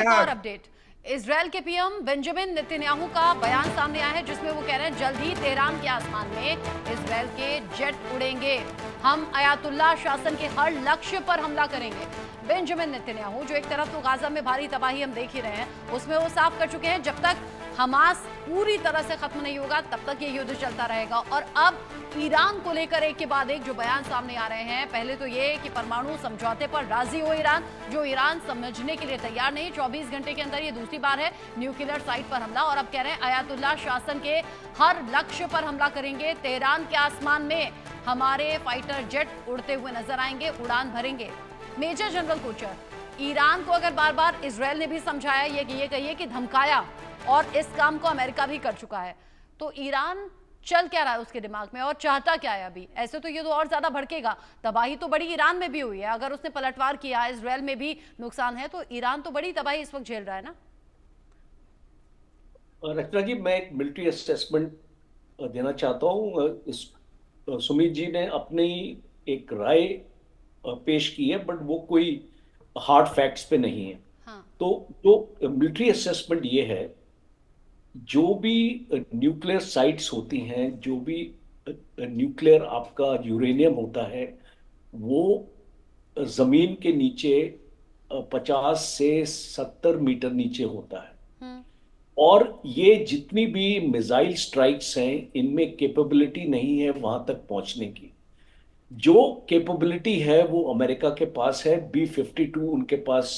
एक और update. Israel के पीएम बेंजामिन नेतन्याहू का बयान सामने आया है जिसमें वो कह रहे हैं जल्द ही तेहरान के आसमान में इजरायल के जेट उड़ेंगे। हम अयातुल्ला शासन के हर लक्ष्य पर हमला करेंगे। बेंजामिन नेतन्याहू जो एक तरफ तो गाजा में भारी तबाही हम देख ही रहे हैं, उसमें वो साफ कर चुके हैं जब तक हमास पूरी तरह से खत्म नहीं होगा तब तक ये युद्ध चलता रहेगा। और अब ईरान को लेकर एक के बाद एक जो बयान सामने आ रहे हैं, पहले तो ये कि परमाणु समझौते पर राजी हो ईरान, जो ईरान समझने के लिए तैयार नहीं। 24 घंटे के अंदर ये दूसरी बार है न्यूक्लियर साइट पर हमला। और अब कह रहे हैं अयातुल्ला शासन के हर लक्ष्य पर हमला करेंगे। तेहरान के आसमान में हमारे फाइटर जेट उड़ते हुए नजर आएंगे, उड़ान भरेंगे। मेजर जनरल कोचर, ईरान को अगर बार बार इजरायल ने भी समझाया ये कहिए कि धमकाया, और इस काम को अमेरिका भी कर चुका है, तो ईरान चल क्या रहा है उसके दिमाग में और चाहता क्या है अभी? ऐसे तो ये तो और ज्यादा भड़केगा। तबाही तो बड़ी ईरान में भी हुई है, अगर उसने पलटवार किया, इजरायल में भी नुकसान है, तो ईरान तो बड़ी तबाही इस वक्त झेल रहा है ना। रचना जी, मैं एक मिलिट्री असेसमेंट देना चाहता हूँ। सुमित जी ने अपनी एक राय पेश की है, बट वो कोई हार्ड फैक्ट्स पे नहीं है। हाँ। तो जो मिलिट्री असेसमेंट ये है, जो भी न्यूक्लियर साइट्स होती हैं, जो भी न्यूक्लियर आपका यूरेनियम होता है, वो जमीन के नीचे 50 से 70 मीटर नीचे होता है। हम्म। और ये जितनी भी मिसाइल स्ट्राइक्स हैं, इनमें कैपेबिलिटी नहीं है वहां तक पहुंचने की। जो कैपेबिलिटी है वो अमेरिका के पास है। B-52 उनके पास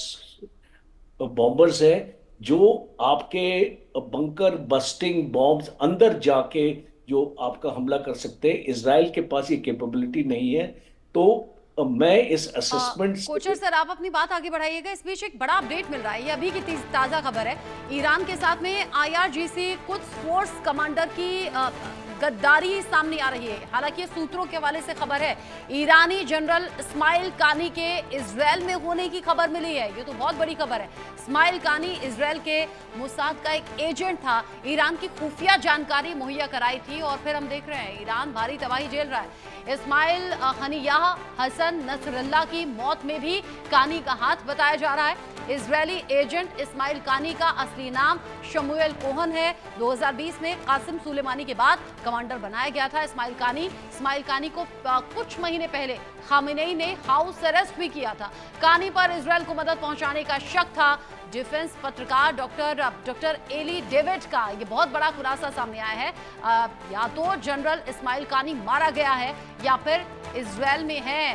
बॉम्बर्स है, जो आपके बंकर बस्टिंग बॉम्ब्स अंदर जाके जो आपका हमला कर सकते हैं। इसराइल के पास ये कैपेबिलिटी नहीं है। तो मैं इस असेसमेंट कोचर से सर, आप अपनी बात आगे बढ़ाइएगा। इस बीच एक बड़ा अपडेट मिल रहा है, ये अभी की ताजा खबर है। ईरान के साथ में IRGC कुछ फोर्स कमांडर की गद्दारी सामने आ रही है। हालांकि सूत्रों के हवाले से खबर है, ईरानी जनरल इस्माइल कानी के इजरायल में होने की खबर मिली है। ये तो बहुत बड़ी खबर है। इस्माइल कानी इजरायल के मोसाद का एक एजेंट था, ईरान की खुफिया जानकारी मुहैया कराई थी, और फिर हम देख रहे हैं ईरान भारी तबाही झेल रहा है। इस्माइल हनीयाह हसन नसरल्ला की मौत में भी कानी का हाथ बताया जा रहा है। इजरायली एजेंट इस्माइल कानी का असली नाम शमुएल कोहन है। 2020 में कासिम सुलेमानी के बाद कमांडर बनाया गया था इस्माइल कानी को कुछ महीने पहले खामेनेई ने हाउस अरेस्ट भी किया था। कानी पर इजरायल को मदद पहुंचाने का शक था। डिफेंस पत्रकार डॉक्टर एली डेविड का ये बहुत बड़ा खुलासा सामने आया है। या तो जनरल इस्माइल कानी मारा गया है या फिर इजरायल में है